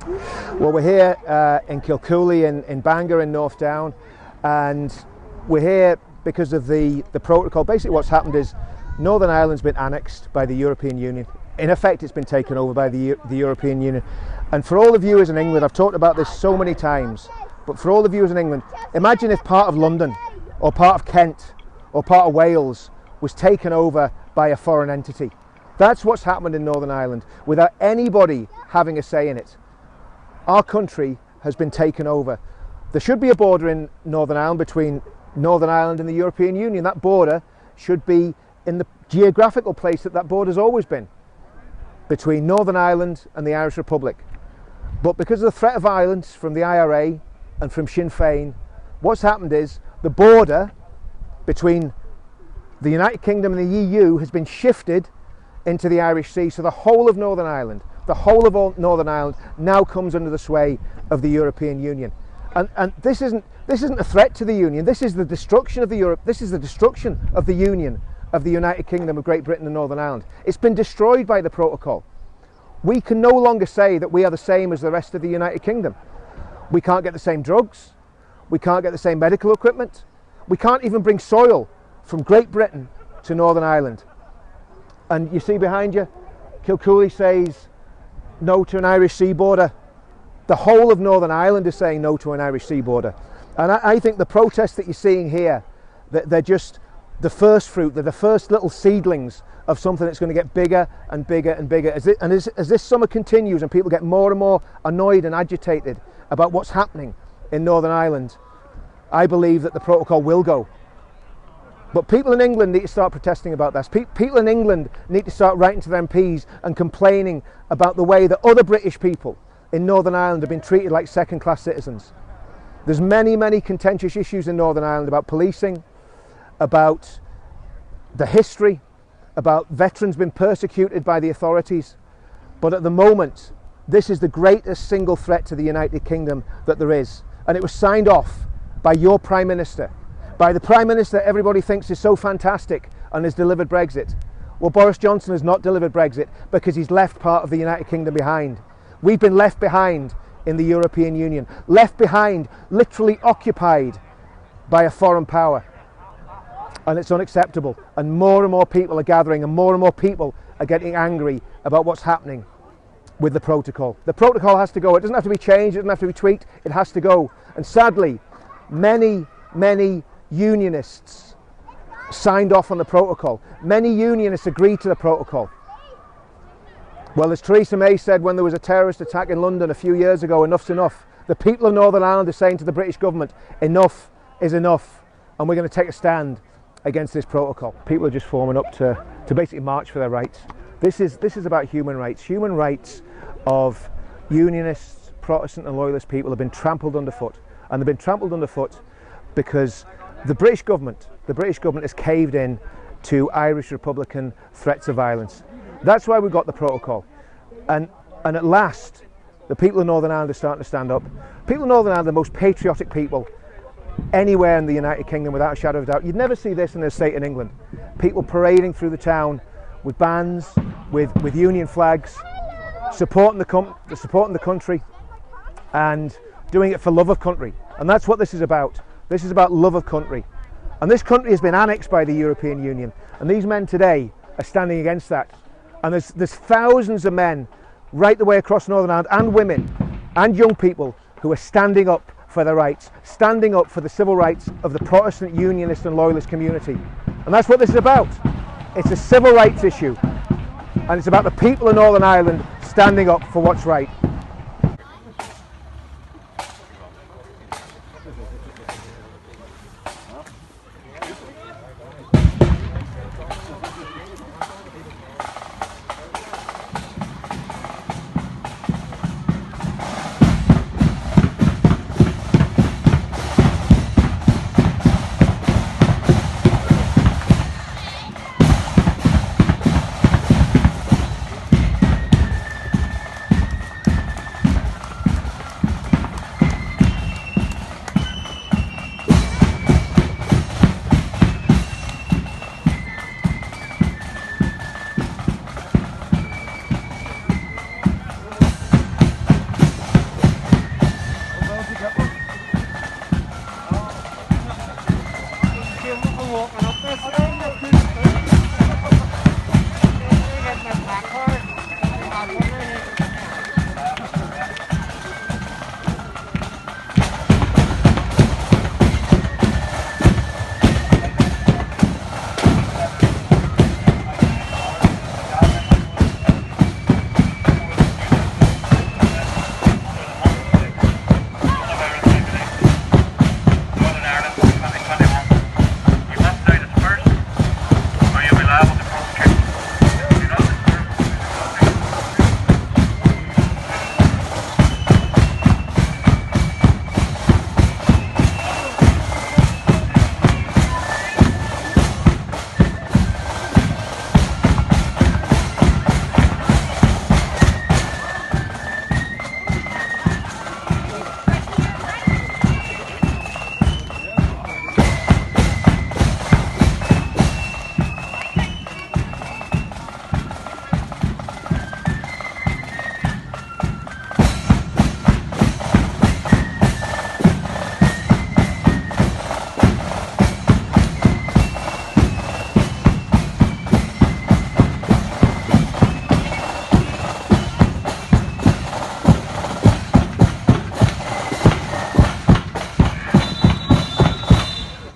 Well, we're here in Kilcooley in Bangor in North Down, and we're here because of the protocol. Basically what's happened is Northern Ireland's been annexed by the European Union. In effect, it's been taken over by the European Union. And for all the viewers in England, I've talked about this so many times, but for all the viewers in England, imagine if part of London or part of Kent or part of Wales was taken over by a foreign entity. That's what's happened in Northern Ireland, without anybody having a say in it. Our country has been taken over. There should be a border in Northern Ireland between Northern Ireland and the European Union. That border should be in the geographical place that border's always been, between Northern Ireland and the Irish Republic. But because of the threat of violence from the IRA and from Sinn Féin, what's happened is the border between the United Kingdom and the EU has been shifted into the Irish Sea. So the whole of Northern Ireland, the whole of Northern Ireland now comes under the sway of the European Union. And this isn't a threat to the Union. This is the destruction of the Europe. This is the destruction of the Union of the United Kingdom of Great Britain and Northern Ireland. It's been destroyed by the protocol. We can no longer say that we are the same as the rest of the United Kingdom. We can't get the same drugs. We can't get the same medical equipment. We can't even bring soil from Great Britain to Northern Ireland. And you see behind you, Kilcooley says no to an Irish sea border. The whole of Northern Ireland is saying no to an Irish sea border. And I think the protests that you're seeing here, they're just the first fruit. They're the first little seedlings of something that's going to get bigger and bigger and bigger. As this summer continues and people get more and more annoyed and agitated about what's happening in Northern Ireland, I believe that the protocol will go. But people in England need to start protesting about this. People in England need to start writing to their MPs and complaining about the way that other British people in Northern Ireland have been treated like second-class citizens. There's many, many contentious issues in Northern Ireland about policing, about the history, about veterans being persecuted by the authorities. But at the moment, this is the greatest single threat to the United Kingdom that there is. And it was signed off by your Prime Minister, by the Prime Minister everybody thinks is so fantastic and has delivered Brexit. Well, Boris Johnson has not delivered Brexit because he's left part of the United Kingdom behind. We've been left behind in the European Union, left behind, literally occupied by a foreign power. And it's unacceptable. And more people are gathering, and more people are getting angry about what's happening with the protocol. The protocol has to go. It doesn't have to be changed, it doesn't have to be tweaked, it has to go. And sadly, many unionists signed off on the protocol. Many unionists agreed to the protocol. Well, as Theresa May said when there was a terrorist attack in London a few years ago, enough's enough. The people of Northern Ireland are saying to the British government, enough is enough, and we're going to take a stand against this protocol. People are just forming up to basically march for their rights. This is about human rights. Human rights of unionists, Protestant and Loyalist people have been trampled underfoot, and they've been trampled underfoot because the British government has caved in to Irish Republican threats of violence. That's why we got the protocol. And at last, the people of Northern Ireland are starting to stand up. People of Northern Ireland are the most patriotic people anywhere in the United Kingdom, without a shadow of a doubt. You'd never see this in a state in England. People parading through the town with bands, with union flags, supporting the country, and doing it for love of country. And that's what this is about. This is about love of country. And this country has been annexed by the European Union. And these men today are standing against that. And there's thousands of men right the way across Northern Ireland, and women and young people, who are standing up for their rights, standing up for the civil rights of the Protestant, Unionist and Loyalist community. And that's what this is about. It's a civil rights issue. And it's about the people of Northern Ireland standing up for what's right.